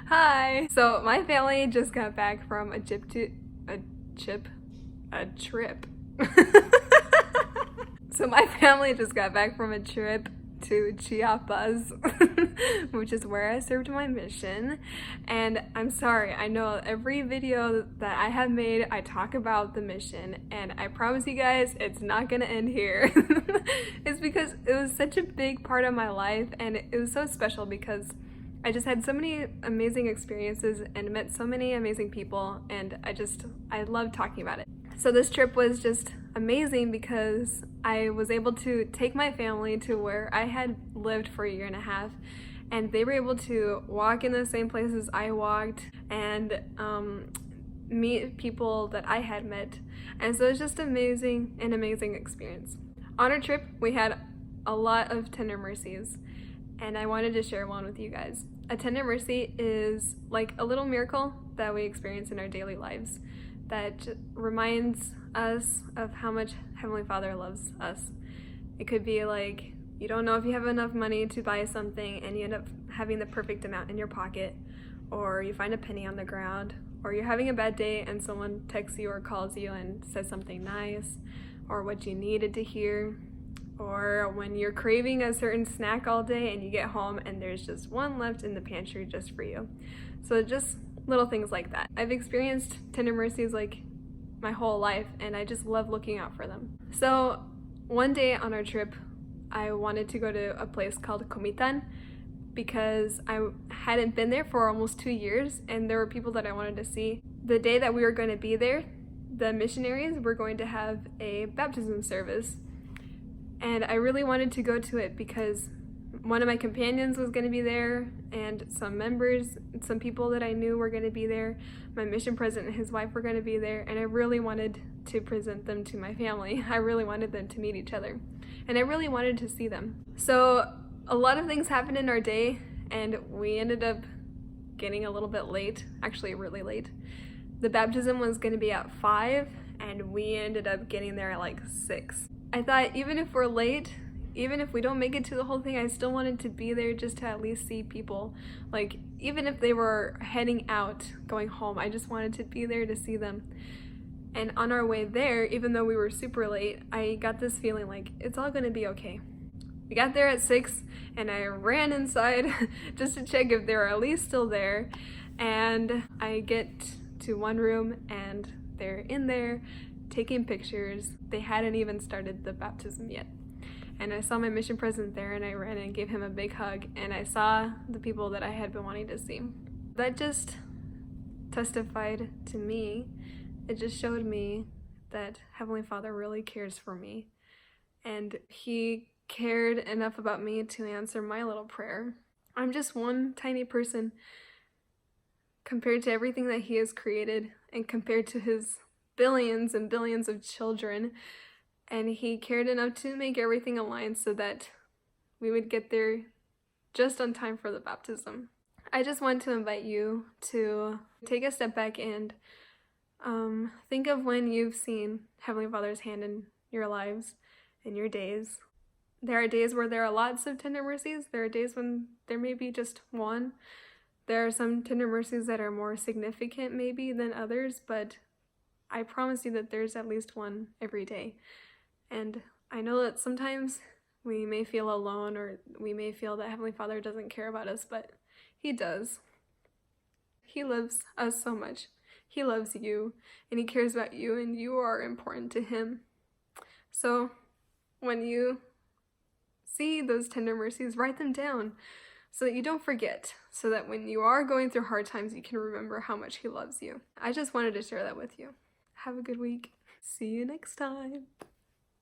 Hi! So my family just got back from a trip. So my family just got back from a trip to Chiapas, which is where I served my mission. And I'm sorry, I know every video that I have made, I talk about the mission, and I promise you guys, it's not gonna end here. It's because it was such a big part of my life, and it was so special because I just had so many amazing experiences and met so many amazing people, and I love talking about it. So this trip was just amazing because I was able to take my family to where I had lived for a year and a half, and they were able to walk in the same places I walked and meet people that I had met. And so it was just an amazing experience. On our trip, we had a lot of tender mercies, and I wanted to share one with you guys. A tender mercy is like a little miracle that we experience in our daily lives that reminds us of how much Heavenly Father loves us. It could be like you don't know if you have enough money to buy something and you end up having the perfect amount in your pocket, or you find a penny on the ground, or you're having a bad day and someone texts you or calls you and says something nice, or what you needed to hear, or when you're craving a certain snack all day and you get home and there's just one left in the pantry just for you. So just little things like that. I've experienced tender mercies like my whole life, and I just love looking out for them. So one day on our trip, I wanted to go to a place called Comitan because I hadn't been there for almost 2 years, and there were people that I wanted to see. The day that we were going to be there, the missionaries were going to have a baptism service, and I really wanted to go to it because one of my companions was going to be there, and some people that I knew were going to be there. My mission president and his wife were going to be there, and I really wanted to present them to my family. I really wanted them to meet each other, and I really wanted to see them. So a lot of things happened in our day, and we ended up getting a little bit late, actually really late. The baptism was going to be at 5, and we ended up getting there at like 6. I thought even if we're late, even if we don't make it to the whole thing, I still wanted to be there just to at least see people. Like, even if they were heading out, going home, I just wanted to be there to see them. And on our way there, even though we were super late, I got this feeling like it's all gonna be okay. We got there at 6, and I ran inside just to check if they were at least still there. And I get to one room, and they're in there taking pictures. They hadn't even started the baptism yet. And I saw my mission president there, and I ran and gave him a big hug, and I saw the people that I had been wanting to see. That just testified to me. It just showed me that Heavenly Father really cares for me, and He cared enough about me to answer my little prayer. I'm just one tiny person compared to everything that He has created, and compared to His billions and billions of children. And He cared enough to make everything align so that we would get there just on time for the baptism. I just want to invite you to take a step back and think of when you've seen Heavenly Father's hand in your lives, in your days. There are days where there are lots of tender mercies. There are days when there may be just one. There are some tender mercies that are more significant maybe than others, but I promise you that there's at least one every day. And I know that sometimes we may feel alone, or we may feel that Heavenly Father doesn't care about us, but He does. He loves us so much. He loves you, and He cares about you, and you are important to Him. So when you see those tender mercies, write them down so that you don't forget, so that when you are going through hard times, you can remember how much He loves you. I just wanted to share that with you. Have a good week. See you next time.